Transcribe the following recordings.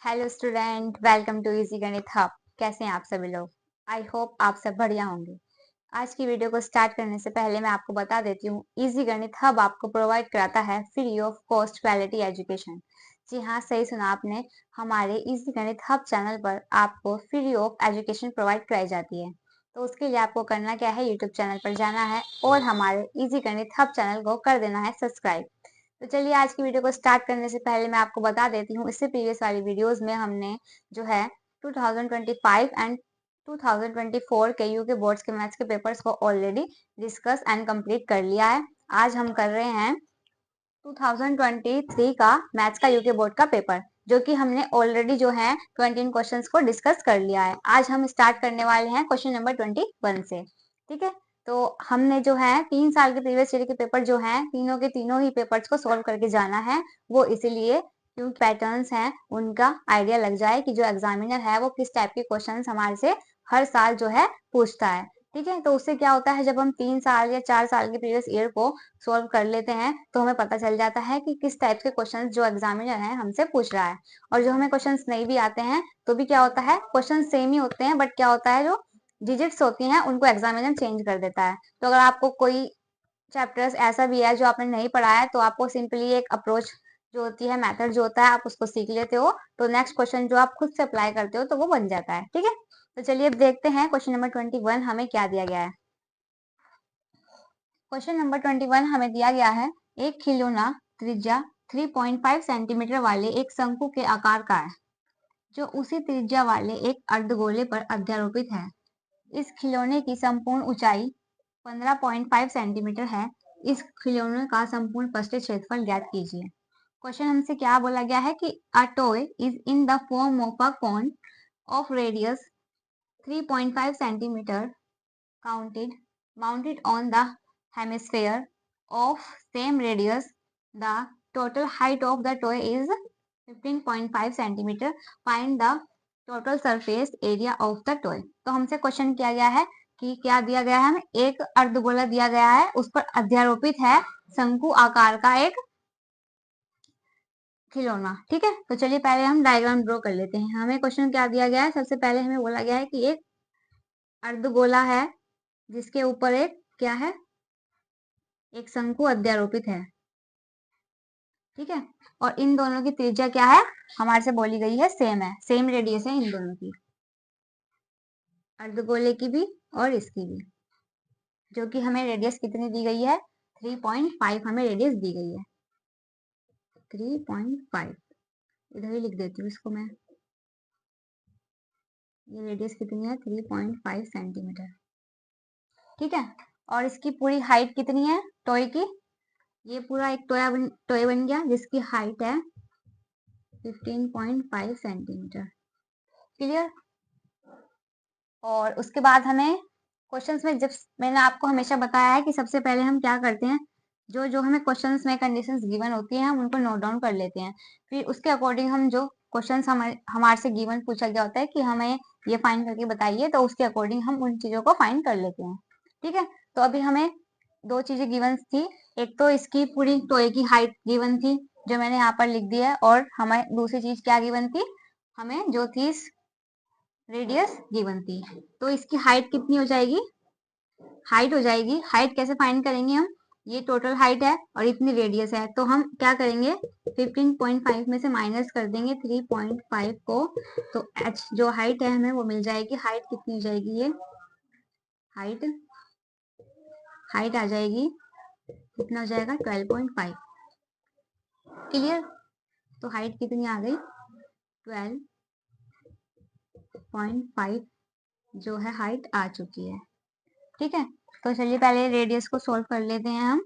Hello student, welcome to easy गणित hub. कैसे हैं आप सभी लोग? आई होप आप सब बढ़िया होंगे। आज की वीडियो को स्टार्ट करने से पहले मैं आपको बता देती हूँ, इजी गणित हब आपको प्रोवाइड कराता है free of cost quality education. जी हाँ, सही सुना आपने। हमारे इजी गणित हब चैनल पर आपको फ्री ऑफ एजुकेशन प्रोवाइड कराई जाती है। तो उसके लिए आपको करना क्या है, यूट्यूब चैनल पर जाना है और हमारे इजी गणित हब चैनल को कर देना है सब्सक्राइब। तो चलिए आज की वीडियो को स्टार्ट करने से पहले मैं आपको बता देती हूँ, इससे प्रीवियस वाली वीडियोस में हमने जो है 2025 एंड 2024 के यूके बोर्ड्स के मैथ्स के पेपर्स को ऑलरेडी डिस्कस एंड कंप्लीट कर लिया है। आज हम कर रहे हैं 2023 का मैथ्स का यूके बोर्ड का पेपर, जो कि हमने ऑलरेडी जो है 21 क्वेश्चंस को डिस्कस कर लिया है। आज हम स्टार्ट करने वाले हैं क्वेश्चन नंबर 21 से। ठीक है, तो हमने जो है 3 साल के प्रीवियस ईयर के पेपर जो हैं, तीनों के तीनों ही पेपर्स को सोल्व करके जाना है। वो इसीलिए क्योंकि पैटर्न्स हैं, उनका आइडिया लग जाए कि जो एग्जामिनर है वो किस टाइप के क्वेश्चंस हमारे से हर साल जो है पूछता है। ठीक है, तो उससे क्या होता है, जब हम 3 साल या 4 साल के प्रीवियस ईयर को सोल्व कर लेते हैं तो हमें पता चल जाता है कि किस टाइप के क्वेश्चंस जो एग्जामिनर है हमसे पूछ रहा है। और जो हमें क्वेश्चंस नहीं भी आते हैं तो भी क्या होता है, क्वेश्चन सेम ही होते हैं, बट क्या होता है, जो डिजिट्स होती हैं उनको एग्जामिनर चेंज कर देता है। तो अगर आपको कोई चैप्टर्स ऐसा भी है जो आपने नहीं पढ़ा है, तो आपको सिंपली एक अप्रोच जो होती है, मेथड जो होता है, आप उसको सीख लेते हो तो नेक्स्ट क्वेश्चन जो आप खुद से अप्लाई करते हो तो वो बन जाता है। ठीक है, तो चलिए अब देखते हैं क्वेश्चन नंबर 21 हमें क्या दिया गया है। क्वेश्चन नंबर 21 हमें दिया गया है, एक खिलौना त्रिज्या 3.5 सेंटीमीटर वाले एक शंकु के आकार का है, जो उसी त्रिज्या वाले एक अर्धगोले पर अध्यारोपित है। इस खिलौने की संपूर्ण ऊंचाई 15.5 सेंटीमीटर है। इस खिलौने का संपूर्ण पृष्ठीय क्षेत्रफल ज्ञात कीजिए। क्वेश्चन हमसे क्या बोला गया है कि a toy is in the form of a cone of radius 3.5 centimetre counted mounted on the hemisphere of same radius. The total height of the toy is 15.5 centimeter. Find the total surface area of the toy. तो हमसे question किया गया है कि क्या दिया गया है, हमें एक अर्धगोला दिया गया है, उस पर अध्यारोपित है शंकु आकार का एक खिलौना। ठीक है, तो चलिए पहले हम डायग्राम ड्रॉ कर लेते हैं। हमें क्वेश्चन क्या दिया गया है, सबसे पहले हमें बोला गया है कि एक अर्धगोला है जिसके ऊपर एक क्या है, एक शंकु अध्यारोपित है। ठीक है, और इन दोनों की त्रिज्या क्या है, हमारे से बोली गई है सेम है, सेम रेडियस है इन दोनों की, अर्धगोले की भी और इसकी भी, जो कि हमें रेडियस कितनी दी गई है, 3.5 हमें रेडियस दी गई है, 3.5। इधर ही लिख देती हूँ इसको मैं, ये रेडियस कितनी है, 3.5 सेंटीमीटर। ठीक है, और इसकी पूरी हाइट कितनी है टॉय की, ये पूरा एक टॉय बन गया जिसकी हाइट है 15.5 सेंटीमीटर। क्लियर। और उसके बाद हमें क्वेश्चंस में, जब मैंने आपको हमेशा बताया है कि सबसे पहले हम क्या करते हैं, जो जो हमें क्वेश्चंस में कंडीशंस गिवन होती हैं हम उनको नोट डाउन कर लेते हैं। फिर उसके अकॉर्डिंग हम जो क्वेश्चंस हमारे से गिवन पूछा गया होता है कि हमें ये फाइंड करके बताइए, तो उसके अकॉर्डिंग हम उन चीजों को फाइंड कर लेते हैं। ठीक है, तो अभी हमें दो चीजें गिवन थी, एक तो इसकी पूरी टॉय की हाइट गिवन थी जो मैंने यहाँ पर लिख दी है, और हमें दूसरी चीज क्या गिवन थी, हमें जो थी रेडियस गिवन थी। तो इसकी हाइट कितनी हो जाएगी, हाइट हो जाएगी, हाइट कैसे फाइंड करेंगे हम, ये टोटल हाइट है और इतनी रेडियस है, तो हम क्या करेंगे 15.5 में से माइनस कर देंगे 3.5 को, तो h जो हाइट है हमें वो मिल जाएगी। हाइट कितनी हो जाएगी, ये हाइट हाइट आ जाएगी, कितना हो जाएगा 12.5। क्लियर, तो हाइट कितनी आ गई 12.5 जो है हाइट आ चुकी है। ठीक है, तो चलिए पहले रेडियस को सोल्व कर लेते हैं हम।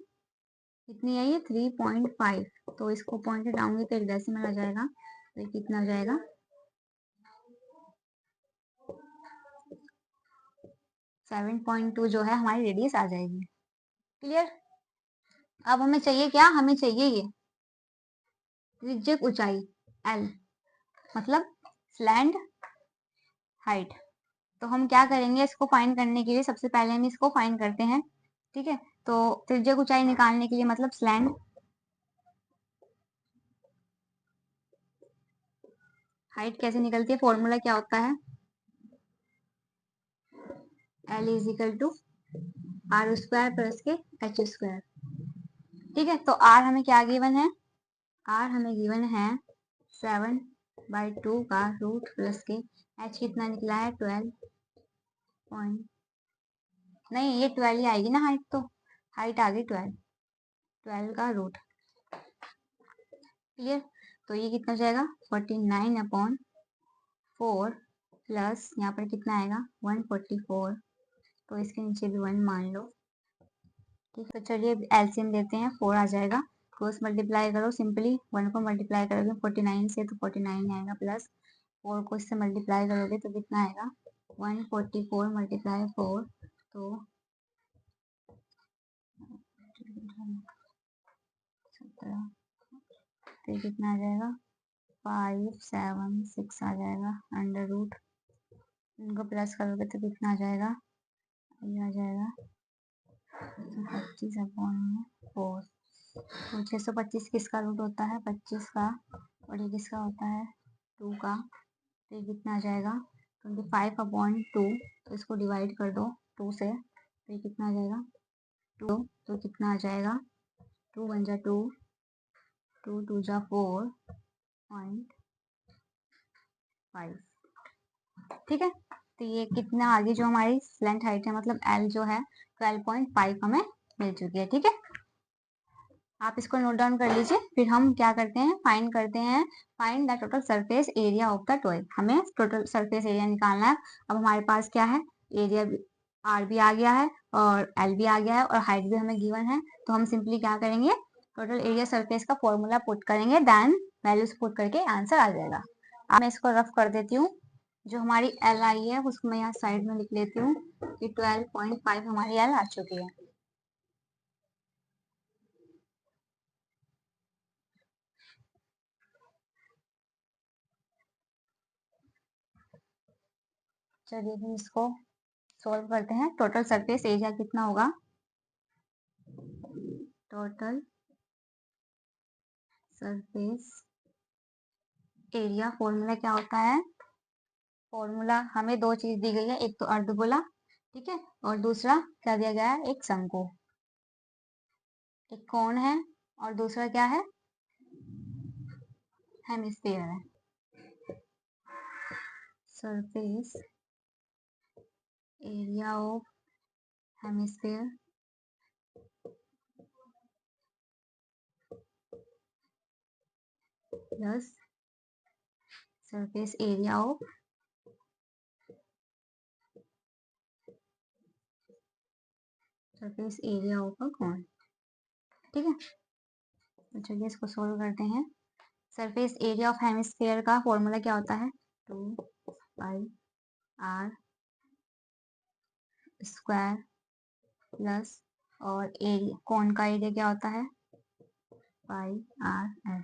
कितनी है ये 3.5, तो इसको पॉइंट हटाऊंगी तो एक डेसिमल आ जाएगा, तो ये कितना हो जाएगा 7.2 जो है हमारी रेडियस आ जाएगी। क्लियर। अब हमें चाहिए क्या, हमें चाहिए ये त्रिज्यक ऊंचाई L, मतलब स्लैंड हाइट। तो हम क्या करेंगे, इसको फाइंड करने के लिए सबसे पहले हम इसको फाइंड करते हैं। ठीक है, तो त्रिज्यक ऊंचाई निकालने के लिए, मतलब स्लैंड हाइट कैसे निकलती है, फॉर्मूला क्या होता है, L is equal to R square plus के एच स्क्वायर। ठीक है, तो आर हमें क्या गिवन है, आर हमें गिवन है 7/2 का रूट प्लस के एच कितना निकला है 12 पॉइंट, नहीं ये 12 ही आएगी ना हाइट, तो हाइट आ गई 12 का रूट। क्लियर, तो ये कितना हो जाएगा 49/4 प्लस यहाँ पर कितना आएगा 144, तो इसके नीचे भी 1 मान लो। ठीक, तो चलिए एलसीएम लेते हैं, 4 आ जाएगा, क्रॉस मल्टीप्लाई करो सिंपली, 1 को मल्टीप्लाई करोगे 49 से तो 49 आएगा, प्लस 4 को इससे मल्टीप्लाई करोगे तो कितना आएगा 144 मल्टीप्लाई 4, तो 17, तो कितना आ जाएगा 576 आ जाएगा, अंडर रूट इनको प्लस करोगे तो कितना आ जाएगा, ये आ जाएगा 25/4, तो 625 किसका रूट होता है 25 का, और ये किसका होता है 2 का, तो ये कितना आ जाएगा 25/2, तो इसको डिवाइड कर दो 2 से, तो ये कितना आ जाएगा 2, तो कितना आ जाएगा 2 1 जा 2, 2 2 जा 4.5। ठीक है, तो ये कितना आगे जो हमारी लेंथ हाइट है, मतलब L जो है 12.5 हमें मिल चुकी है। ठीक है, आप इसको नोट डाउन कर लीजिए, फिर हम क्या करते हैं, फाइंड करते हैं, find the total surface area of the toy. हमें टोटल सरफेस एरिया निकालना है। अब हमारे पास क्या है, एरिया आर भी आ गया है और एल भी आ गया है और हाइट भी हमें गिवन है, तो हम सिंपली क्या करेंगे, टोटल एरिया सरफेस का फॉर्मूला पुट करेंगे, देन वैल्यूज पुट करके आंसर आ जाएगा। अब मैं इसको रफ कर देती हूँ, जो हमारी एल आई है उसको मैं यहाँ साइड में लिख लेती हूँ कि 12.5 हमारी एल आ चुकी है। चलिए फिर इसको सॉल्व करते हैं। टोटल सरफेस एरिया कितना होगा, टोटल सरफेस एरिया फॉर्मूला क्या होता है, फॉर्मूला हमें दो चीज दी गई है, एक तो अर्धगोला, ठीक है, और दूसरा क्या दिया गया है, एक शंकु, एक कोण है और दूसरा क्या है, हेमिस्फीयर है। Surface area of hemisphere plus surface area of a कोण। ठीक है, तो चलिए इसको सोल्व करते हैं। सरफेस एरिया ऑफ हेमिस्फीयर का फॉर्मूला क्या होता है, 2πr स्क्वायर प्लस, और एरिया कोण का एरिया क्या होता है πr।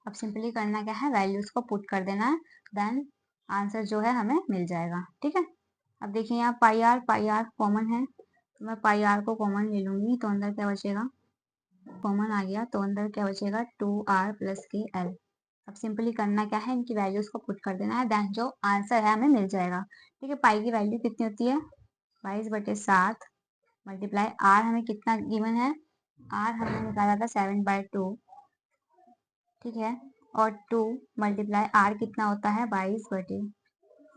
अब सिंपली करना क्या है, वैल्यूज को पुट कर देना है, देन आंसर जो है हमें मिल जाएगा। ठीक है, अब देखिए यहाँ पाई आर कॉमन है, तो मैं पाई आर को कॉमन ले लूंगी, तो अंदर क्या बचेगा, कॉमन आ गया तो अंदर क्या बचेगा 2r प्लस के एल। अब सिंपली करना क्या है, इनकी वैल्यूज को पुट कर देना है, देन जो आंसर है हमें मिल जाएगा। ठीक है, पाई की वैल्यू कितनी होती है 22/7 मल्टीप्लाई आर हमें कितना गिवन है, आर हमने निकाला था 7/2। ठीक है, और 2 मल्टीप्लाई आर कितना होता है 22/,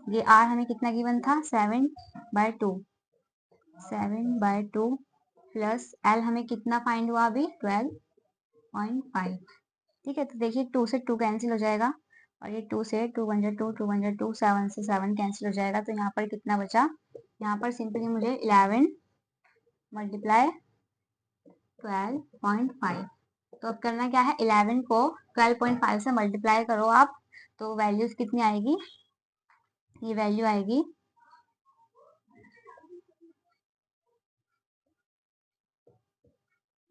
ये आर हमें कितना गिवन था 7/2, 7/2 प्लस एल हमें कितना फाइंड हुआ अभी 12.5। ठीक है, तो देखिए 2 से 2 कैंसिल हो जाएगा, और ये 2 से 2 1 2 2 1 2, 7 से 7 कैंसिल हो जाएगा, तो यहाँ पर कितना बचा, यहाँ पर सिंपली मुझे 11 मल्टीप्लाई 12.5, तो अब करना क्या है, 11 को 12.5 से मल्टीप्लाई करो आप, तो वैल्यूज कितनी आएगी, ये वैल्यू आएगी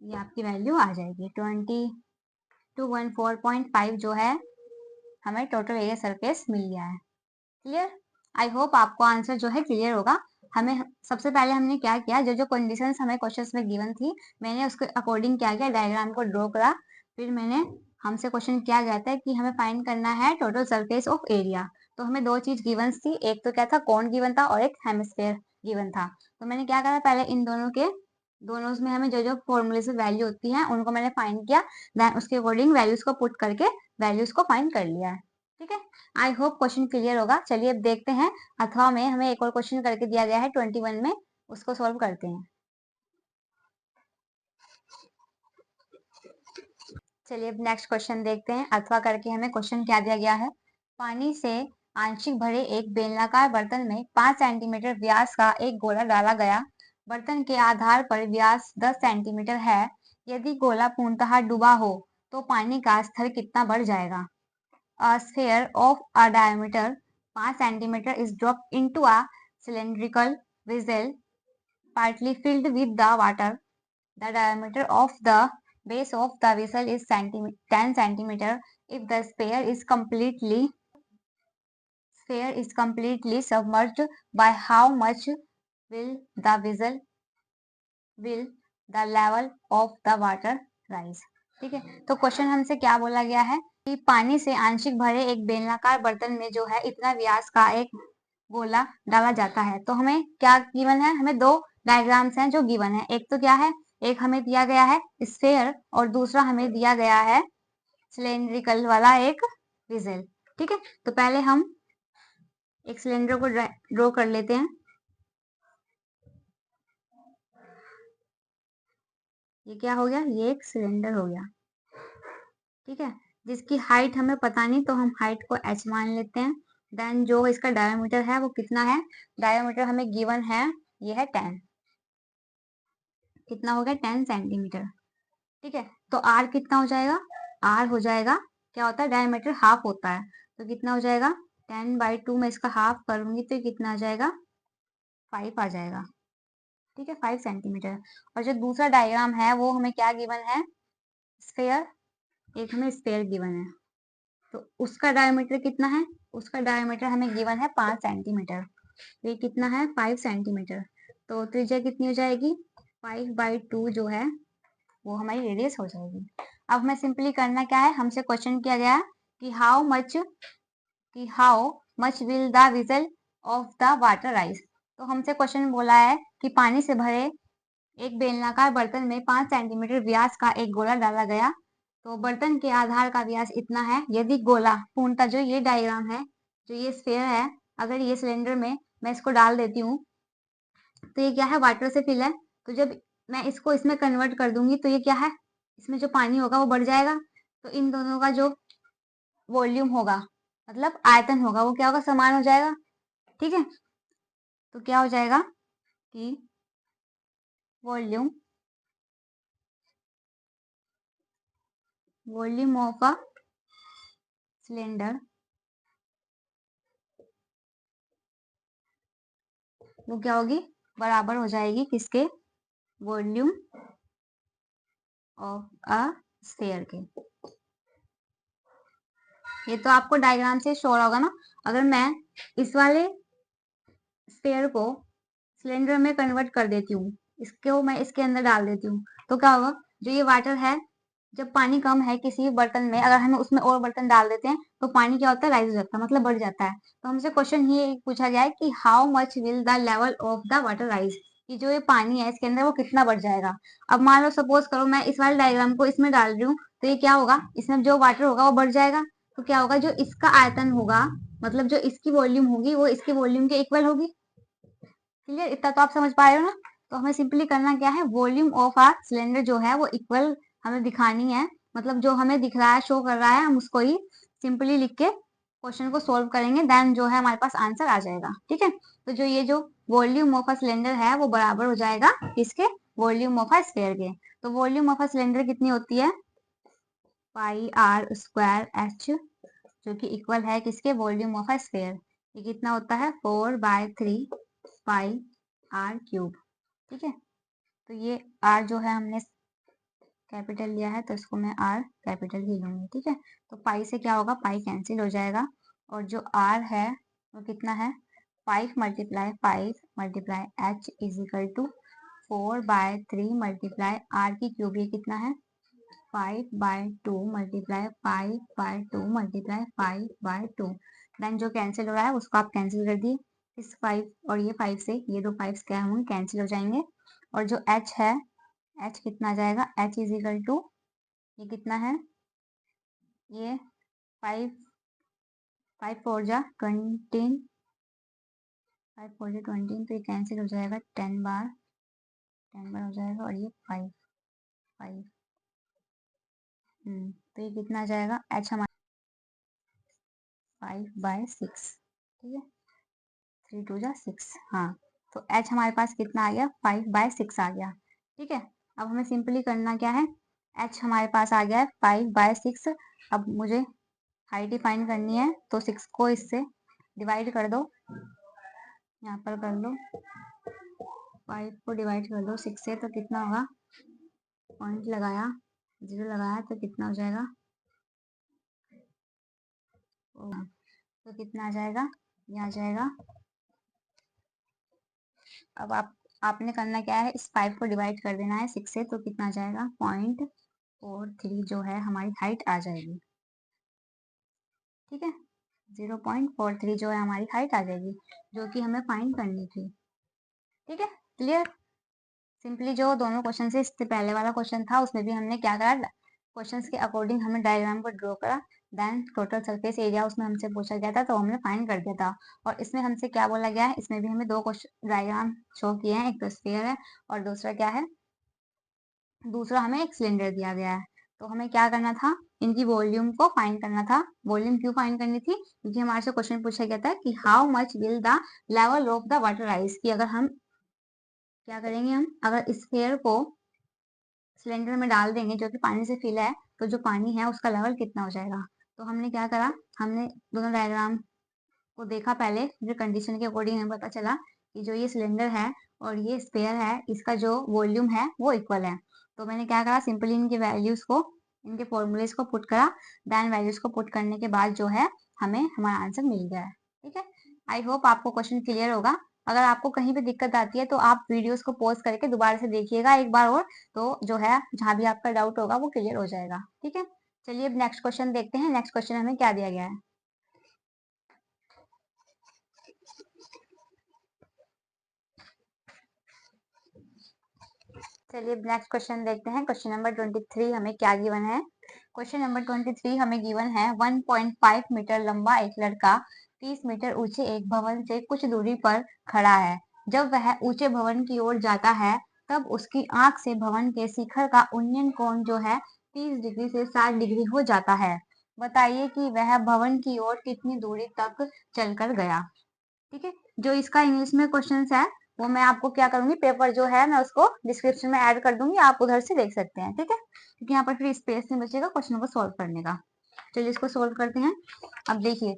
ये आपकी वैल्यू आ जाएगी 2214.5 जो है हमें टोटल एरिया सरफेस मिल गया है। क्लियर, आई होप आपको आंसर जो है क्लियर होगा। हमें सबसे पहले हमने क्या किया, जो जो कंडीशंस हमें क्वेश्चंस में गिवन थी, मैंने उसके अकॉर्डिंग क्या किया, डायग्राम को ड्रॉ करा, फिर मैंने हमसे क्वेश्चन किया गया था कि हमें फाइंड करना है टोटल सरफेस ऑफ एरिया। तो हमें दो चीज गिवन थी, एक तो क्या था, कोन गिवन था और एक हेमिस्फेयर गिवन था। तो मैंने क्या करा, पहले इन दोनों में हमें जो जो फॉर्मूले से वैल्यू होती है उनको मैंने फाइंड किया, देन उसके अकॉर्डिंग वैल्यूज को पुट करके वैल्यूज को फाइंड कर लिया है। ठीक है, आई होप क्वेश्चन क्लियर होगा। चलिए अब देखते हैं, अथवा में हमें एक और क्वेश्चन करके दिया गया है 21 में, उसको सॉल्व करते हैं। चलिए अब नेक्स्ट क्वेश्चन देखते हैं। अथवा करके हमें क्वेश्चन क्या दिया गया है, पानी से आंशिक भरे एक बेलनाकार बर्तन में 5 सेंटीमीटर व्यास का एक गोला डाला गया। बर्तन के आधार पर व्यास 10 सेंटीमीटर है। यदि गोला पूर्णतः डूबा हो तो पानी का स्तर कितना बढ़ जाएगा। A sphere of a diameter 5 centimeter is dropped into a cylindrical vessel partly filled with the water. The diameter of the base of the vessel is 10 centimeter. If the sphere is completely submerged, by how much will the level of the water rise? ठीक है, तो question हमसे क्या बोला गया है कि पानी से आंशिक भरे एक बेलनाकार बर्तन में जो है इतना व्यास का एक गोला डाला जाता है। तो हमें क्या गिवन है, हमें दो डायग्राम्स हैं जो गिवन है। एक तो क्या है, एक हमें दिया गया है स्फेयर और दूसरा हमें दिया गया है सिलेंड्रिकल वाला एक विजल। ठीक है, तो पहले हम एक सिलेंडर को ड्रॉ कर लेते हैं। ये क्या हो गया, ये एक सिलेंडर हो गया। ठीक है, जिसकी हाइट हमें पता नहीं तो हम हाइट को h मान लेते हैं। देन जो इसका डायमीटर है वो कितना है, डायमीटर हमें गिवन है, ये है 10। कितना हो गया, 10 सेंटीमीटर। ठीक है, तो r कितना हो जाएगा, r हो जाएगा, क्या होता है, डायमीटर हाफ होता है, तो कितना हो जाएगा 10/2 में इसका हाफ करूंगी तो कितना आ जाएगा, 5 आ जाएगा। ठीक है, 5 सेंटीमीटर। और जो दूसरा डायग्राम है वो हमें क्या गिवन है, स्फेयर, एक हमें स्फेयर गिवन है, तो उसका डायमीटर कितना है, उसका डायमीटर हमें गिवन है 5 सेंटीमीटर। ये कितना है, 5 सेंटीमीटर, तो त्रिज्या कितनी हो जाएगी, 5/2 जो है वो हमारी रेडियस हो जाएगी। अब हमें सिंपली करना क्या है, हमसे क्वेश्चन किया गया है कि how much will the vigil of the water rise. तो हमसे क्वेश्चन बोला है कि पानी से भरे एक बेलनाकार बर्तन में 5 सेंटीमीटर व्यास का एक गोला डाला गया, तो बर्तन के आधार का व्यास इतना है। यदि गोला पूर्णतः, जो ये डायग्राम है, जो ये स्फेयर है, अगर ये सिलेंडर में मैं इसको डाल देती हूँ तो ये क्या है, वाटर से फिल है, तो जब मैं इसको इसमें कन्वर्ट कर दूंगी तो ये क्या है, इसमें जो पानी होगा वो बढ़ जाएगा, तो इन दोनों का जो वॉल्यूम होगा, मतलब आयतन होगा, वो क्या होगा, समान हो जाएगा। ठीक है, तो क्या हो जाएगा कि वॉल्यूम ऑफ अ सिलेंडर, वो क्या होगी, बराबर हो जाएगी किसके, वॉल्यूम ऑफ अ स्फीयर के। ये तो आपको डायग्राम से शो होगा ना। अगर मैं इस वाले स्फीयर को सिलेंडर में कन्वर्ट कर देती हूँ, इसको मैं इसके अंदर डाल देती हूँ, तो क्या होगा, जो ये वाटर है, जब पानी कम है किसी बर्तन में, अगर हमें उसमें और बर्तन डाल देते हैं तो पानी क्या होता है, राइज हो जाता है, मतलब बढ़ जाता है। तो हमसे क्वेश्चन ये पूछा गया है कि how much will the level of the water rise, कि जो ये पानी है इसके अंदर वो कितना बढ़ जाएगा। अब मान लो सपोज करो मैं इस वाले डायग्राम को इसमें डाल रही हूँ, तो ये क्या होगा, इसमें जो वाटर होगा वो बढ़ जाएगा, तो क्या होगा, जो इसका आयतन होगा, मतलब जो इसकी वॉल्यूम होगी वो इसकी वॉल्यूम के इक्वल होगी। क्लियर, इतना तो आप समझ पा रहे हो ना। तो हमें सिंपली करना क्या है, वॉल्यूम ऑफ आ सिलेंडर जो है वो इक्वल हमें दिखानी है, मतलब जो हमें दिख रहा है, शो कर रहा है, हम उसको ही सिंपली लिख के क्वेश्चन को सोल्व करेंगे, देन जो है हमारे पास आंसर आ जाएगा। ठीक है, तो जो ये जो वॉल्यूम ऑफ अ सिलेंडर है वो बराबर हो जाएगा किसके, वॉल्यूम ऑफ अ स्फीयर के। तो वॉल्यूम ऑफ अ सिलेंडर कितनी होती है, πr²h, जो कि इक्वल है किसके, वॉल्यूम ऑफ अ स्फीयर। ये कितना होता है, 4/3 πr³। ठीक है, तो ये r जो है हमने कैपिटल लिया है तो इसको मैं r कैपिटल ही लूंगी। ठीक है, तो पाई से क्या होगा, पाई कैंसिल हो जाएगा, और जो r है वो कितना है, 5 × 5 × h is equal to 4/3 × r³, ये कितना है 5/2 मल्टीप्लाई 5/2 मल्टीप्लाई 5/2। देन जो कैंसिल हो रहा है उसको आप कैंसिल कर दिए। इस 5 और ये 5 से ये दो 5 क्या होंगे, कैंसिल हो जाएंगे। और जो h है, h कितना आ जाएगा, h इज इक्वल टू, ये कितना है, ये 5 5 4 जा 20, 5 4 जा 20, तो ये कैंसिल हो जाएगा 10 बार हो जाएगा। और ये 5 5 तो ये कितना आ जाएगा, h हमारा 5/6, ठीक है, 3 2 जा 6। हाँ, तो h हमारे पास कितना आ गया, 5/6 आ गया। ठीक है, अब हमें सिंपली करना क्या है, h हमारे पास आ गया है 5/6। अब मुझे हाइट डिफाइन करनी है, तो 6 को इससे डिवाइड कर दो, यहाँ पर कर लो, 5 को डिवाइड कर दो 6 से, तो कितना होगा, पॉइंट लगाया, 0 लगाया, तो कितना हो जाएगा, तो कितना आ जाएगा, ये आ जाएगा। अब आपने करना क्या है, इस 5 को डिवाइड कर देना है 6 से, तो कितना आ जाएगा, 0.43 जो है हमारी हाइट आ जाएगी। ठीक है, 0.43 जो है हमारी हाइट आ जाएगी, जो कि हमें फाइंड करनी थी। ठीक है, क्लियर। सिंपली जो दोनों क्वेश्चन से, इससे पहले वाला क्वेश्चन था उसमें भी हमने क्या करा, क्वेश्चंस के अकॉर्डिंग हमने डायग्राम को ड्रॉ करा, देन टोटल सरफेस एरिया उसमें हमसे पूछा गया था, तो हमने फाइंड कर दिया था। और इसमें हमसे क्या बोला गया है, इसमें भी हमें दो क्वेश्चन डायग्राम शो किए हैं, एक तो स्फीयर है और दूसरा क्या है, दूसरा हमें एक सिलेंडर दिया गया है। तो हमें क्या करना था, इनकी वॉल्यूम को फाइंड करना था। वॉल्यूम क्यों फाइंड करनी थी, क्योंकि हमारे से क्वेश्चन पूछा गया था कि how much will the level of the water rise, कि अगर हम क्या करेंगे, हम अगर स्फीयर को सिलेंडर में डाल देंगे जो कि पानी से फिल है, तो जो पानी है उसका लेवल कितना हो जाएगा। तो हमने क्या करा, हमने दोनों डायग्राम को देखा पहले, फिर कंडीशन के अकॉर्डिंग हमें पता चला कि जो ये सिलेंडर है और ये स्पेयर है, इसका जो वॉल्यूम है वो इक्वल है। तो मैंने क्या करा, सिंपली इनके वैल्यूज को, इनके फॉर्मूलेज को पुट करा, देन वैल्यूज को पुट करने के बाद जो है हमें हमारा आंसर मिल गया है। ठीक है, आई होप आपको क्वेश्चन क्लियर होगा। अगर आपको कहीं भी दिक्कत आती है तो आप वीडियोस को पॉज करके दोबारा से देखिएगा एक बार और, तो जो है जहां भी आपका डाउट होगा वो क्लियर हो जाएगा। ठीक है, चलिए अब नेक्स्ट क्वेश्चन देखते हैं। नेक्स्ट क्वेश्चन हमें क्या दिया गया है। चलिए नेक्स्ट क्वेश्चन देखते हैं। क्वेश्चन नंबर 23 हमें क्या गिवन है। क्वेश्चन नंबर 23 हमें गिवन है 1.5 मीटर लंबा एक लड़का 30 मीटर ऊंचे एक भवन से कुछ दूरी पर खड़ा है। जब वह ऊंचे भवन की ओर जाता है तब उसकी आंख से भवन के शिखर का उन्नयन कोण जो है 30 डिग्री से 60 डिग्री हो जाता है। बताइए कि वह भवन की ओर कितनी दूरी तक चलकर गया। ठीक है, जो इसका इंग्लिश में क्वेश्चन है वो मैं आपको क्या करूंगी, पेपर जो है मैं उसको डिस्क्रिप्शन में ऐड कर दूंगी, आप उधर से देख सकते हैं। ठीक है, क्योंकि यहाँ पर फिर स्पेस नहीं बचेगा क्वेश्चन को सोल्व करने का। चलिए इसको सोल्व करते हैं। अब देखिए,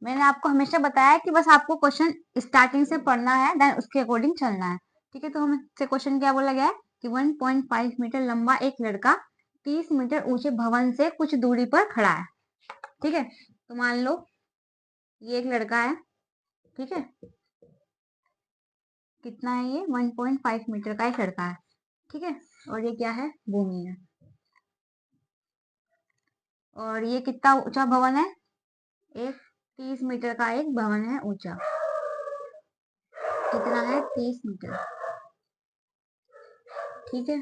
मैंने आपको हमेशा बताया है कि बस आपको क्वेश्चन स्टार्टिंग से पढ़ना है, देन उसके अकॉर्डिंग चलना है। ठीक है, तो हमसे क्वेश्चन क्या बोला गया है कि 1.5 मीटर लंबा एक लड़का 30 मीटर ऊंचे भवन से कुछ दूरी पर खड़ा है। ठीक है, तो मान लो ये एक लड़का है। ठीक है, कितना है ये, 1.5 मीटर का एक लड़का है। ठीक है, और ये क्या है, भूमि है। और ये कितना ऊंचा भवन है, एक 30 मीटर का एक भवन है ऊंचा। कितना है, 30 मीटर। ठीक है,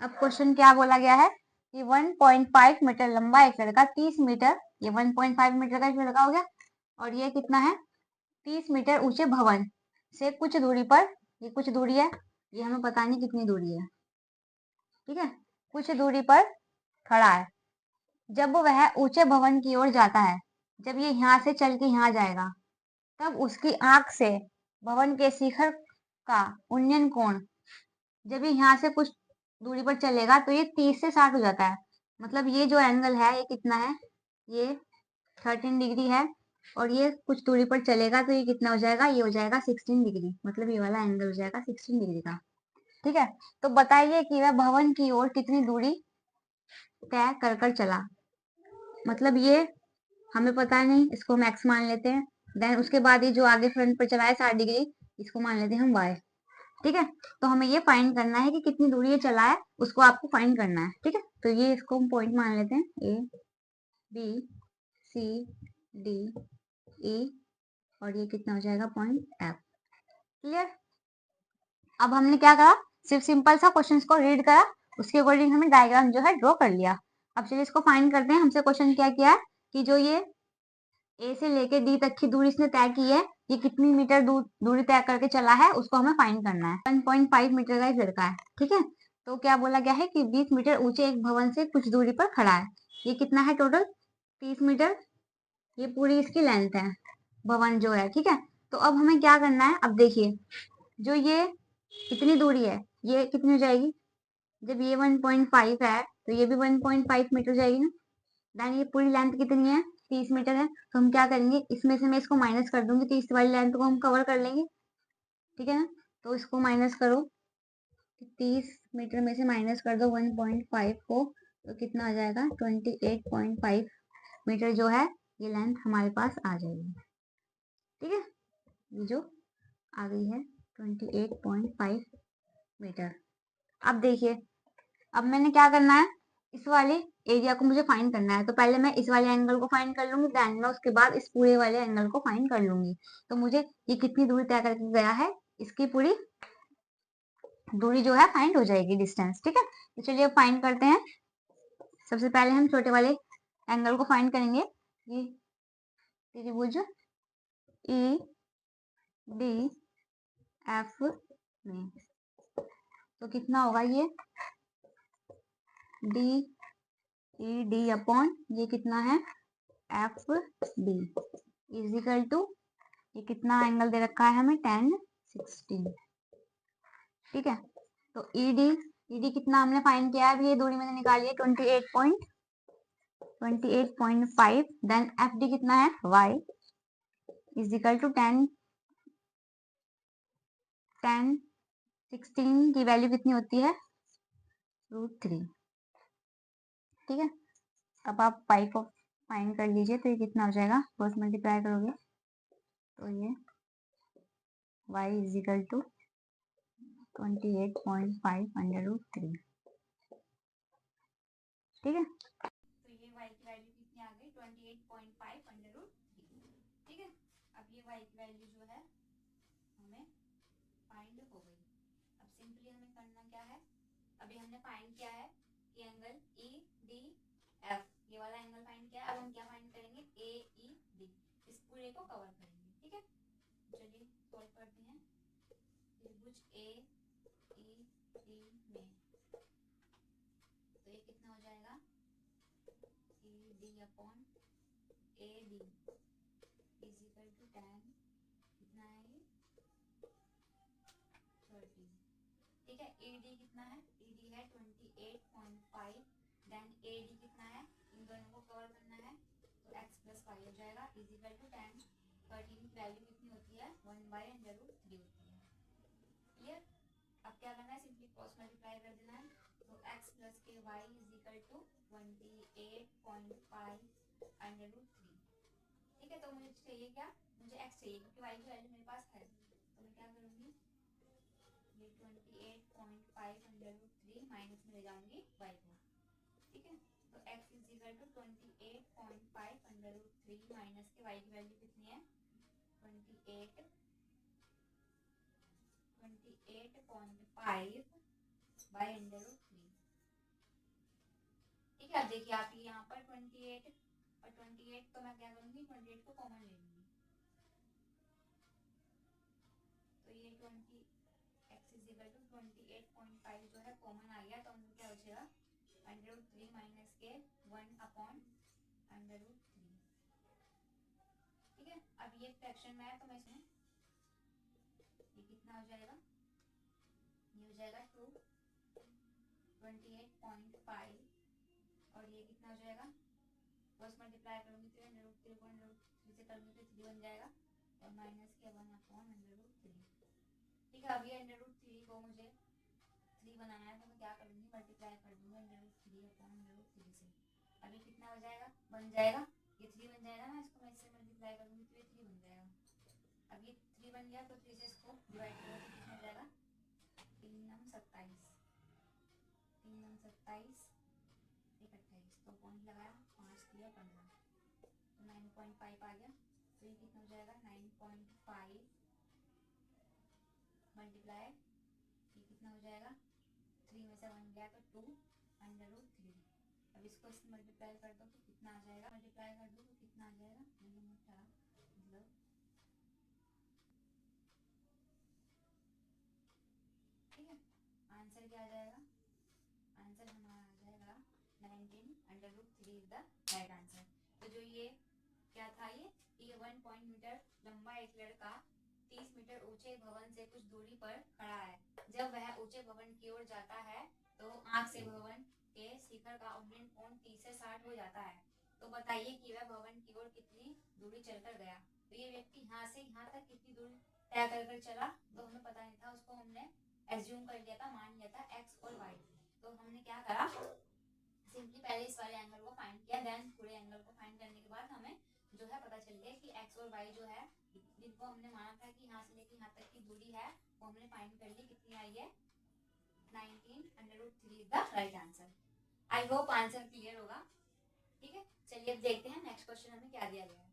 अब क्वेश्चन क्या बोला गया है कि 1.5 मीटर लंबा एक लड़का 30 मीटर, ये 1.5 मीटर का एक लड़का हो गया, और ये कितना है, 30 मीटर ऊंचे भवन से कुछ दूरी पर, ये कुछ दूरी है, ये हमें पता नहीं कितनी दूरी है। ठीक है, कुछ दूरी पर खड़ा है। जब वह ऊंचे भवन की ओर जाता है, जब ये यहाँ से चल के यहाँ जाएगा, तब उसकी आंख से भवन के शिखर का उन्नयन कोण, जब ये यहाँ से कुछ दूरी पर चलेगा तो ये 30 से 60 हो जाता है। मतलब ये जो एंगल है ये कितना है, ये 13 डिग्री है, और ये कुछ दूरी पर चलेगा तो ये कितना हो जाएगा, ये हो जाएगा 16 डिग्री। मतलब ये वाला एंगल हो जाएगा 16 डिग्री का। ठीक है, तो बताइए कि वह भवन की ओर कितनी दूरी तय कर कर चला। मतलब ये हमें पता नहीं, इसको हम एक्स मान लेते हैं। देन उसके बाद ये जो आगे फ्रंट पर चला है 60 डिग्री, इसको मान लेते हैं हम वाई। ठीक है। तो हमें ये फाइंड करना है कि कितनी दूरी ये चला है, उसको आपको फाइंड करना है। ठीक है, तो ये इसको हम पॉइंट मान लेते हैं, A B C D E, और ये कितना हो जाएगा, पॉइंट एफ। क्लियर। अब हमने क्या करा, सिर्फ सिंपल सा क्वेश्चंस को रीड करा, उसके अकॉर्डिंग हमने डायग्राम जो है ड्रॉ कर लिया। अब चलिए इसको फाइंड करते हैं। हमसे क्वेश्चन क्या किया है कि जो ये ए से लेके डी तक की दूरी इसने तय की है, ये कितनी मीटर दूरी तय करके चला है, उसको हमें फाइंड करना है। 1.5 मीटर का एक लड़का है। ठीक है, तो क्या बोला गया है कि 20 मीटर ऊंचे एक भवन से कुछ दूरी पर खड़ा है। ये कितना है टोटल, 30 मीटर, ये पूरी इसकी लेंथ है, भवन जो है। ठीक है, तो अब हमें क्या करना है, अब देखिए जो ये कितनी दूरी है, ये कितनी हो जाएगी, जब ये 1.5 है तो ये भी 1.5 मीटर जाएगी ना। देन ये पूरी लेंथ कितनी है, 30 मीटर है। तो हम क्या करेंगे, इसमें से मैं इसको माइनस कर दूंगी, 30 वाली लेंथ को हम कवर कर लेंगे। ठीक है ना, तो इसको माइनस करो, 30 मीटर में से माइनस कर दो 1.5 को, तो कितना आ जाएगा, 28.5 मीटर जो है ये लेंथ हमारे पास आ जाएगी। ठीक है, ये जो आ गई है 28.5 मीटर। अब देखिए, अब मैंने क्या करना है, इस वाले एरिया को मुझे फाइंड करना है। तो पहले मैं इस वाले एंगल को फाइंड कर लूंगी, देन मैं उसके बाद इस पूरे वाले एंगल को फाइंड कर लूंगी। तो मुझे ये कितनी दूरी तय करके गया है, इसकी पूरी दूरी जो है फाइंड हो जाएगी, डिस्टेंस। ठीक है, तो चलिए अब फाइंड करते हैं। सबसे पहले हम छोटे वाले एंगल को फाइंड करेंगे। ये त्रिभुज ई डी एफ में, तो कितना होगा, ये डी ई डी अपॉन ये कितना है, F D is equal to, ये कितना एंगल दे रखा है हमें, 10 16। ठीक है, तो ईडी कितना हमने फाइंड किया है, अभी ये दूरी मैंने निकाली है 28.5। देन एफ डी कितना है, y इज इक्वल टू 10 16 की वैल्यू कितनी होती है, √3। ठीक है, अब आप पाई को फाइंड कर लीजिए, तो ये कितना हो जाएगा, क्रॉस मल्टीप्लाई करोगे तो ये y इज इक्वल टू 28.5 √3। ठीक है, तो ये y की वैल्यू कितनी आ गई, 28.5 √3। ठीक है, अब ये y की वैल्यू जो है हमें फाइंड हो गई। अब सिंपली हमें करना क्या है, अभी हमने फाइंड किया है कि एंगल ई डी एफ, ये वाला एंगल फाइंड किया है। अब हम क्या फाइंड करेंगे, ए ई डी, इस पूरे को कवर करेंगे। ठीक है, चलिए सॉल्व करते हैं। त्रिभुज ए ई डी में, तो ये कितना हो जाएगा, A D upon A D is equal to 10, कितना है ये, 30। ठीक है, ए डी कितना है, ए डी है 28.5। देन ए डी कितना है, इन दोनों को कवर करना है, तो x प्लस वाई हो जाएगा इज इक्वल टू 10। 13 की वैल्यू कितनी होती है, 1/√3 होती है। क्लियर। अब क्या करना है, सिंपली क्रॉस मल्टीप्लाई कर देना है, तो x प्लस के वाई इज इक्वल टू 28.5√3। ठीक है, तो मुझे चाहिए क्या, मुझे x चाहिए, क्योंकि y की वैल्यू मेरे पास है। तो मैं क्या करूँगी, ये 28.5√3 माइनस में ले जाऊंगी y को। ठीक है, तो x is equal to 28.5√3 minus के y की वैल्यू कितनी है, 28.5/√3। ठीक है, अब देखिए आप यहाँ पर 28 और 28, तो मैं क्या करूँगी, 28 को कॉमन ले लूँगी, तो ये 20 x इज इक्वल टू 28.5 जो है कॉमन आ गया, तो हमको क्या बचेगा, √3 माइनस के 1/√3। ठीक है, अब ये फ्रैक्शन में है, तो मैं इसमें ये कितना हो जाएगा, ये हो जाएगा 28.5, और ये कितना हो जाएगा, क्रॉस मल्टीप्लाई करूँगी तो √3 को √3 से करूँगी तो 3 बन जाएगा, और माइनस के 1/√3। ठीक है, अब ये √3 को मुझे 3 बनाना है, तो मैं क्या करूँगी, मल्टीप्लाई कर दूँगी √3/√3 से। अब ये कितना हो जाएगा, बन जाएगा, ये 3 बन जाएगा ना, इसको मैं इससे मल्टीप्लाई करूँगी तो ये 3 बन जाएगा। अब ये 3 बन गया, तो 3 से इसको डिवाइड करो तो कितना हो जाएगा, 27, 3 दूनी 27, 1 28, तो पॉइंट लगाया, 5 दिया 15, तो 9.5 आ गया। तो ये कितना हो जाएगा 9.5 मल्टीप्लाई, ये कितना हो जाएगा 3 में से 1 गया तो 2/√3। अब इसको इससे मल्टीप्लाई कर दो तो कितना आ जाएगा, मल्टीप्लाई कर दो तो कितना आ जाएगा, मतलब ठीक है। आंसर क्या आ जाएगा, आंसर हमारा आ जाएगा 19/√3 इज द राइट आंसर। तो जो ये क्या था, ये 1 मीटर लंबा एक लड़का 30 मीटर ऊंचे भवन से कुछ दूरी पर खड़ा है। जब वह ऊंचे भवन की ओर जाता है तो आंख से भवन के शिखर का अवलंबन कोण 30 से 60 हो जाता है। तो बताइए कि वह भवन की ओर कितनी दूरी चलकर गया। तो ये व्यक्ति यहाँ से यहाँ तक कितनी दूरी तय कर चला, तो हमें पता नहीं था, उसको हमने एज्यूम कर लिया था, मान लिया था x और y। तो हमने क्या करा, सिंपली पहले इस वाले एंगल को फाइंड किया, देन पूरे एंगल को फाइंड करने के बाद हमें जो है पता चल गया कि x और y जो है, जिनको हमने माना था कि यहाँ से लेके यहाँ तक की दूरी है, वो हमने फाइंड कर ली, कितनी आई है 19/√3 is the right answer. I hope answer clear होगा। ठीक है, चलिए अब देखते हैं नेक्स्ट क्वेश्चन हमें क्या दिया गया है।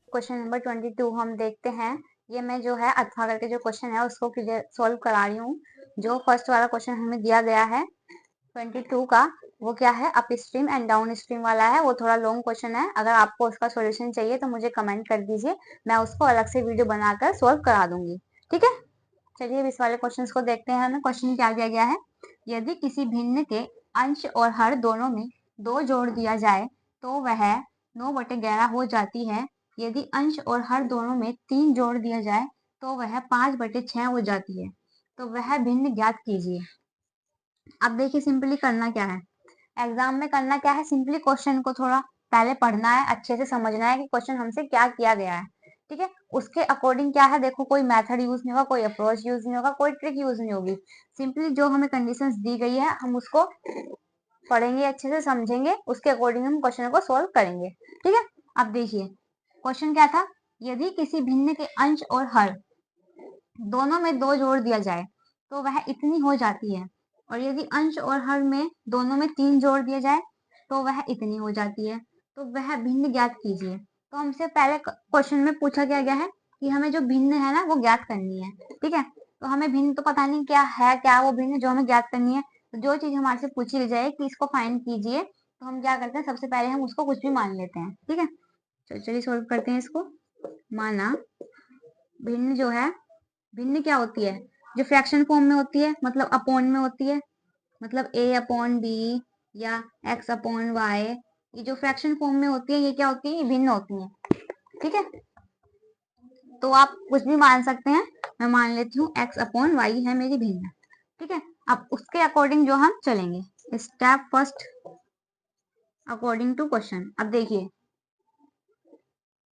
क्वेश्चन नंबर 22 हम देखते हैं। ये मैं जो है अथवा करके जो क्वेश्चन है उसको क्लियर सॉल्व करा रही हूँ। जो फर्स्ट वाला क्वेश्चन हमें दिया गया है 22 का, वो क्या है, up stream and down stream वाला है। वो थोड़ा लॉन्ग क्वेश्चन है, अगर आपको उसका सॉल्यूशन चाहिए तो मुझे कमेंट कर दीजिए, मैं उसको अलग से वीडियो बनाकर सॉल्व करा दूंगी। ठीक है, चलिए इस वाले क्वेश्चन को देखते हैं। हमें क्वेश्चन क्या दिया गया है, यदि किसी भिन्न के अंश और हर दोनों में 2 जोड़ दिया जाए तो वह 9/11 हो जाती है। यदि अंश और हर दोनों में 3 जोड़ दिया जाए तो वह 5/6 हो जाती है। तो वह भिन्न ज्ञात कीजिए। अब देखिए सिंपली करना क्या है, एग्जाम में करना क्या है, सिंपली क्वेश्चन को थोड़ा पहले पढ़ना है, अच्छे से समझना है कि क्वेश्चन हमसे क्या किया गया है। ठीक है, उसके अकॉर्डिंग क्या है, देखो कोई मेथड यूज नहीं होगा, कोई अप्रोच यूज नहीं होगा, कोई ट्रिक यूज नहीं होगी। सिंपली जो हमें कंडीशंस दी गई है हम उसको पढ़ेंगे, अच्छे से समझेंगे, उसके अकॉर्डिंग हम क्वेश्चन को सोल्व करेंगे। ठीक है, अब देखिए क्वेश्चन क्या था, यदि किसी भिन्न के अंश और हर दोनों में 2 जोड़ दिया जाए तो वह इतनी हो जाती है, और यदि अंश और हर में दोनों में 3 जोड़ दिया जाए तो वह इतनी हो जाती है। तो वह भिन्न ज्ञात कीजिए। तो हमसे पहले क्वेश्चन में पूछा गया है कि हमें जो भिन्न है ना वो ज्ञात करनी है। ठीक है, तो हमें भिन्न तो पता नहीं क्या है, क्या वो भिन्न जो हमें ज्ञात करनी है। तो जो चीज हमारे से पूछी जाए कि इसको फाइंड कीजिए, तो हम क्या करते हैं, सबसे पहले हम उसको कुछ भी मान लेते हैं। ठीक है, चलिए सोल्व करते हैं इसको। माना भिन्न जो है, भिन्न क्या होती है, जो फ्रैक्शन फॉर्म में होती है, मतलब अपॉन में होती है, मतलब a/b या x/y, ये जो फ्रैक्शन फॉर्म में होती है ये क्या होती है, ये भिन्न होती है। ठीक है, तो आप कुछ भी मान सकते हैं, मैं मान लेती हूँ x/y है मेरी भिन्न। ठीक है, अब उसके अकॉर्डिंग जो हम चलेंगे, step first according to question. अब देखिए,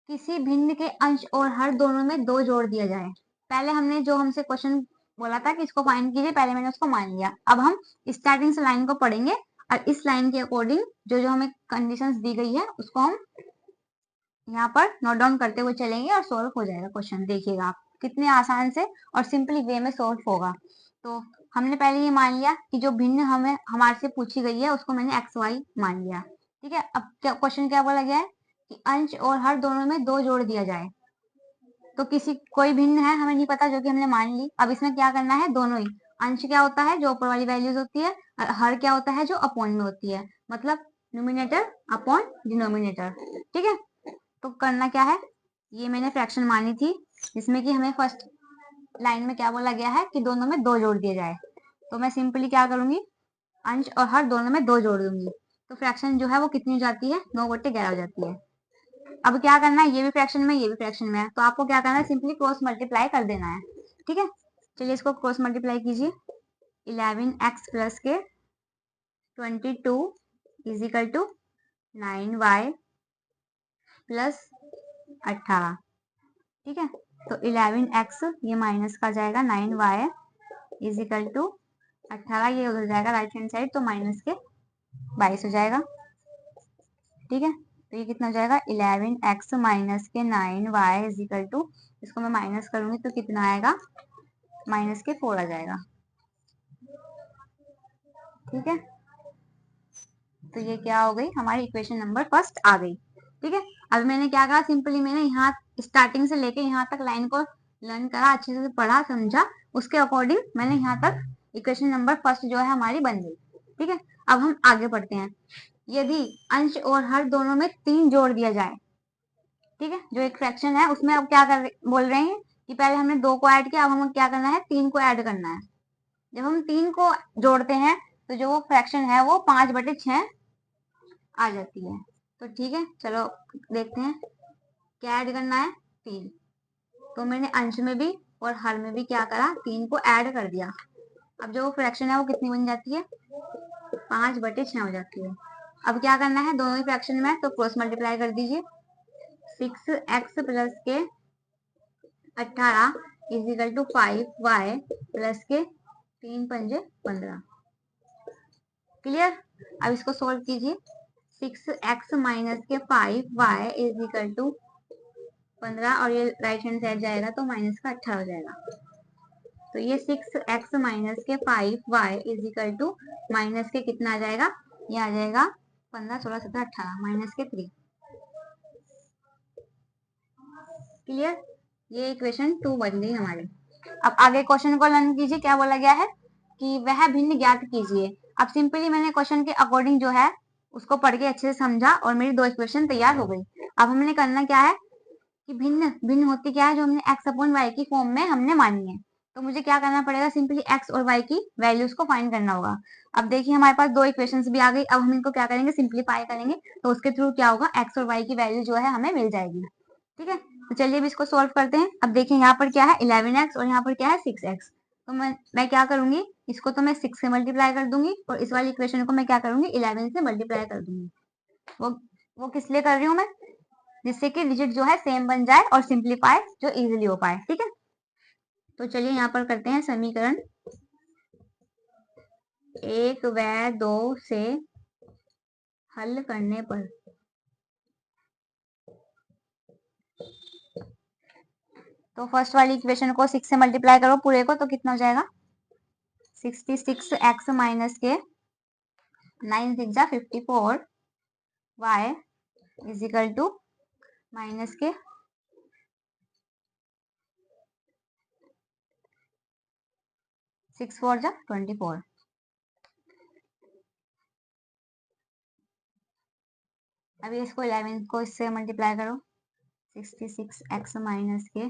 किसी भिन्न के अंश और हर दोनों में 2 जोड़ दिया जाए। पहले हमने जो हमसे क्वेश्चन बोला था कि इसको फाइंड कीजिए, पहले मैंने उसको मान लिया। अब हम स्टार्टिंग से लाइन को पढ़ेंगे और इस लाइन के अकॉर्डिंग जो जो हमें कंडीशंस दी गई है उसको हम यहाँ पर नोट डाउन करते हुए चलेंगे और सोल्व हो जाएगा क्वेश्चन। देखिएगा आप कितने आसान से और सिंपली वे में सोल्व होगा। तो हमने पहले ये मान लिया कि जो भिन्न हमें हमारे से पूछी गई है उसको मैंने XY मान लिया। ठीक है, अब क्या क्वेश्चन क्या बोला गया है कि अंश और हर दोनों में 2 जोड़ दिया जाए। तो किसी कोई भिन्न है हमें नहीं पता, जो कि हमने मान ली। अब इसमें क्या करना है, दोनों ही, अंश क्या होता है जो ऊपर वाली वैल्यूज होती है, और हर क्या होता है जो अपॉन में होती है, मतलब न्यूमिनेटर अपॉन डिनोमिनेटर। ठीक है, तो करना क्या है, ये मैंने फ्रैक्शन मानी थी जिसमें कि हमें फर्स्ट लाइन में क्या बोला गया है कि दोनों में 2 जोड़ दिए जाए। तो मैं सिंपली क्या करूंगी, अंश और हर दोनों में 2 जोड़ दूंगी। तो फ्रैक्शन जो है वो कितनी हो जाती है, 9/11 हो जाती है। अब क्या करना है, ये भी फ्रैक्शन में ये भी फ्रैक्शन में है, तो आपको क्या करना है, सिंपली क्रॉस मल्टीप्लाई कर देना है। ठीक है, चलिए इसको क्रॉस मल्टीप्लाई कीजिए। 11x प्लस के 22 is equal to 9y plus 18। ठीक है, तो 11x ये माइनस का जाएगा, 9y इज इक्वल टू 18, ये उधर जाएगा राइट हैंड साइड, तो माइनस के 22 हो जाएगा। ठीक है, तो ये कितना हो जाएगा 11x माइनस के 9y इज इक्वल टू, इसको मैं माइनस करूंगी तो कितना आएगा, माइनस के 4 आ जाएगा। ठीक है, तो ये क्या हो गई, हमारी इक्वेशन नंबर फर्स्ट आ गई। ठीक है, अब मैंने क्या कहा, सिंपली मैंने यहाँ स्टार्टिंग से लेके यहाँ तक लाइन को लर्न करा, अच्छे से पढ़ा समझा, उसके अकॉर्डिंग मैंने यहाँ तक इक्वेशन नंबर फर्स्ट जो है हमारी बन गई। ठीक है, अब हम आगे बढ़ते हैं। यदि अंश और हर दोनों में 3 जोड़ दिया जाए, ठीक है, जो एक फ्रैक्शन है उसमें अब क्या बोल रहे हैं कि पहले हमने 2 को ऐड किया, अब हमें क्या करना है, 3 को ऐड करना है। जब हम 3 को जोड़ते हैं तो जो वो फ्रैक्शन है वो 5/6 आ जाती है। तो ठीक है, चलो देखते हैं क्या ऐड करना है, 3। तो मैंने अंश में भी और हर में भी क्या करा, 3 को ऐड कर दिया। अब जो फ्रैक्शन है वो कितनी बन जाती है, 5/6 हो जाती है। अब क्या करना है, दोनों ही फ्रैक्शन में तो क्रॉस मल्टीप्लाई कर दीजिए। 6x प्लस के 18 is equal to 5y plus के 3 पंजे 15। क्लियर, अब इसको सोल्व कीजिए। 6x माइनस के 5y इज इक्वल टू 15 और ये राइट हैंड साइड जाएगा तो माइनस का 18 हो जाएगा। तो ये 6x माइनस के 5y is equal to minus के कितना आ जाएगा, ये आ जाएगा 15, 16, 17, 18 माइनस के 3। क्लियर, ये इक्वेशन 2 बन गई हमारी। अब आगे क्वेश्चन को लर्न कीजिए, क्या बोला गया है कि वह भिन्न ज्ञात कीजिए। अब सिंपली मैंने क्वेश्चन के अकॉर्डिंग जो है उसको पढ़ के अच्छे से समझा और मेरी 2 इक्वेशन तैयार हो गई। अब हमने करना क्या है कि भिन्न भिन्न होती क्या है, जो हमने x अपॉन वाई की फॉर्म में हमने मानी है। तो मुझे क्या करना पड़ेगा, सिंपली x और y की वैल्यूज को फाइंड करना होगा। अब देखिए हमारे पास 2 इक्वेशंस भी आ गई, अब हम इनको क्या करेंगे, सिंप्लीफाई करेंगे, तो उसके थ्रू क्या होगा, x और y की वैल्यू जो है हमें मिल जाएगी। ठीक है, तो चलिए अब इसको सोल्व करते हैं। अब देखिए यहाँ पर क्या है 11x और यहाँ पर क्या है 6x। तो मैं क्या करूंगी, इसको तो मैं 6 से मल्टीप्लाई कर दूंगी और इस वाली इक्वेशन को मैं क्या करूंगी 11 से मल्टीप्लाई कर दूंगी। वो किस लिए कर रही हूँ मैं, जिससे कि डिजिट जो है सेम बन जाए और सिंप्लीफाई जो इजीली हो पाए। ठीक है, तो चलिए यहाँ पर करते हैं समीकरण 1 व 2 से हल करने पर तो फर्स्ट वाली इक्वेशन को 6 से मल्टीप्लाई करो पूरे को, तो कितना हो जाएगा 66x माइनस के 9 6 54 y is equal to minus के 6 4 24। अभी इसको 11 को इससे मल्टीप्लाई करो, 66x माइनस के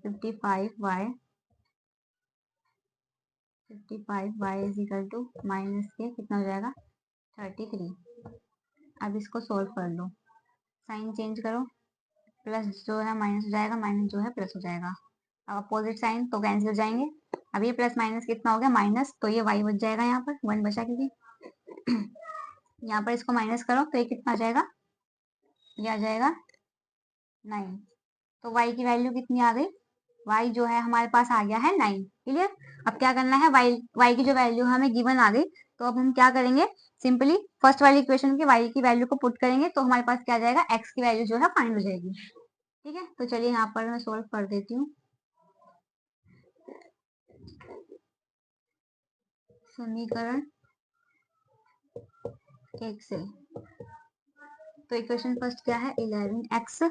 55y is equal to minus के कितना हो जाएगा 33। अब इसको सोल्व कर लो, साइन चेंज करो, प्लस जो है माइनस हो जाएगा, माइनस जो है प्लस हो जाएगा। अब अपोजिट साइन तो कैंसिल हो जाएंगे। अब ये प्लस माइनस कितना हो गया माइनस, तो ये y बच जाएगा, यहाँ पर 1 बचा, क्योंकि यहाँ पर इसको माइनस करो तो ये कितना आ जाएगा, ये आ जाएगा 9। तो y की वैल्यू कितनी आ गई, y जो है हमारे पास आ गया है 9। क्लियर, अब क्या करना है, y की जो वैल्यू हमें गिवन आ गई, तो अब हम क्या करेंगे, सिंपली फर्स्ट वाली इक्वेशन के y की वैल्यू को पुट करेंगे, तो हमारे पास क्या आ जाएगा, x की वैल्यू जो है फाइंड हो जाएगी। ठीक है, तो चलिए यहाँ पर मैं सोल्व कर देती हूँ। समीकरण 1 से तो इक्वेशन फर्स्ट क्या है 11x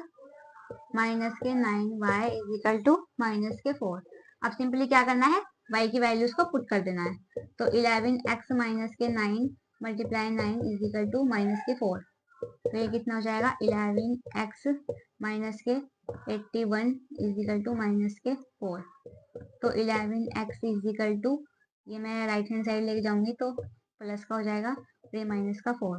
माइनस के 9y is equal to minus के 4। अब सिंपली क्या करना है, y की वैल्यूज को पुट कर देना है। तो 11x माइनस के 9 multiply 9 is equal to minus के 4। तो ये कितना हो जाएगा 11x माइनस के 81 इज इक्वल टू माइनस के 4। तो 11x इज इक्वल टू, ये मैं राइट हैंड साइड लेके जाऊंगी तो प्लस का हो जाएगा, फिर माइनस का 4।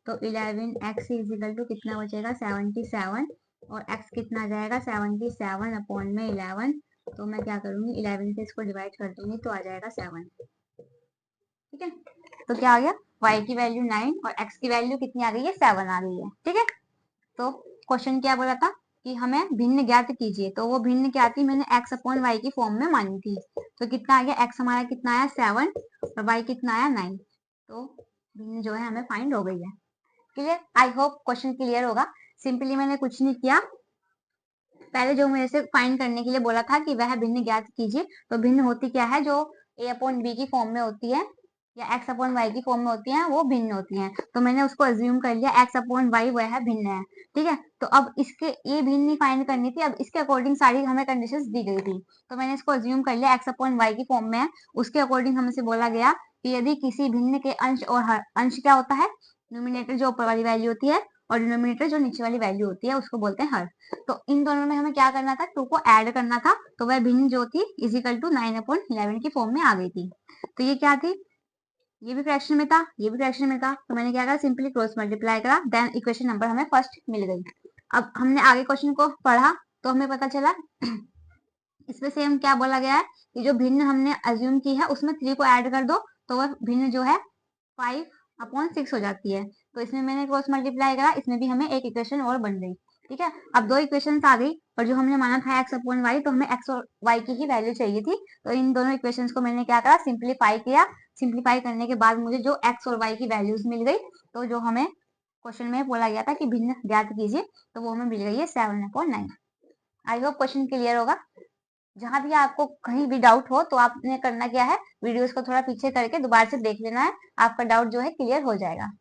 तो 11x इज इक्वल टू कितना बचेगा 77 और x कितना आ जाएगा 77 अपॉन में 11। तो मैं क्या करूंगी 11 से इसको डिवाइड कर दूंगी तो आ जाएगा 7। ठीक है, तो क्या आ गया y की वैल्यू 9 और x की वैल्यू कितनी आ गई है 7 आ गई है। ठीक है, तो क्वेश्चन क्या बोला था कि हमें भिन्न ज्ञात कीजिए, तो वो भिन्न क्या थी, मैंने x अपॉन वाई की फॉर्म में मानी थी। तो कितना आ गया, x हमारा कितना आया 7 और y कितना आया 9। तो भिन्न जो है हमें फाइंड हो गई है। Clear? I hope question clear होगा। सिंपली मैंने कुछ नहीं किया, पहले जो मेरे से फाइंड करने के लिए बोला था कि वह भिन्न ज्ञात कीजिए, तो भिन्न होती क्या है, जो a अपॉन बी की फॉर्म में होती है या x अपॉन वाई की फॉर्म में होती है, वो भिन्न होती हैं। तो मैंने उसको अज्यूम कर लिया x अपॉन वाई वह भिन्न है, ठीक है। तो अब इसके ये भिन्न फाइंड करनी थी, अब इसके अकॉर्डिंग सारी हमें कंडीशंस दी गई थी, तो मैंने इसको अज्यूम कर लिया x अपॉन वाई की फॉर्म में है। उसके अकॉर्डिंग हमसे बोला गया कि यदि किसी भिन्न के अंश और हर, अंश क्या होता है, न्यूमिनेटर जो ऊपर वाली वैल्यू होती है और डिनोमिनेटर जो नीचे वाली वैल्यू होती है, उसको बोलते हैं हर। तो इन दोनों में हमें क्या करना था, 2 को ऐड करना था, तो वह भिन्न जो थी इज इक्वल टू 9/11 की फॉर्म में आ गई थी। तो ये क्या थी, ये भी फ्रैक्शन में था, ये भी फ्रैक्शन में था, तो मैंने क्या करा, सिंपली क्रॉस मल्टीप्लाई करा, देन इक्वेशन नंबर हमें फर्स्ट मिल गई। अब हमने आगे क्वेश्चन को पढ़ा तो हमें पता चला इसमें सेम क्या बोला गया है कि जो भिन्न हमने अज्यूम की है उसमें 3 को ऐड कर दो, तो वह भिन्न जो है 5/6 हो जाती है। तो इसमें मैंने क्रॉस मल्टीप्लाई करा, इसमें भी हमें एक इक्वेशन और बन गई, ठीक है। अब 2 इक्वेशन आ गई, और जो हमने माना था x अपॉन वाई, तो हमें x और y की ही वैल्यू चाहिए थी। तो इन दोनों इक्वेशंस को मैंने क्या करा, सिंप्लीफाई किया। सिंप्लीफाई करने के बाद मुझे जो x और y की वैल्यूज मिल गई, तो जो हमें क्वेश्चन में बोला गया था कि भिन्न ज्ञात कीजिए, तो वो हमें मिल गई है 7/9। आई होप क्वेश्चन क्लियर होगा। जहां भी आपको कहीं भी डाउट हो तो आपने करना क्या है, वीडियोस को थोड़ा पीछे करके दोबारा से देख लेना है, आपका डाउट जो है क्लियर हो जाएगा।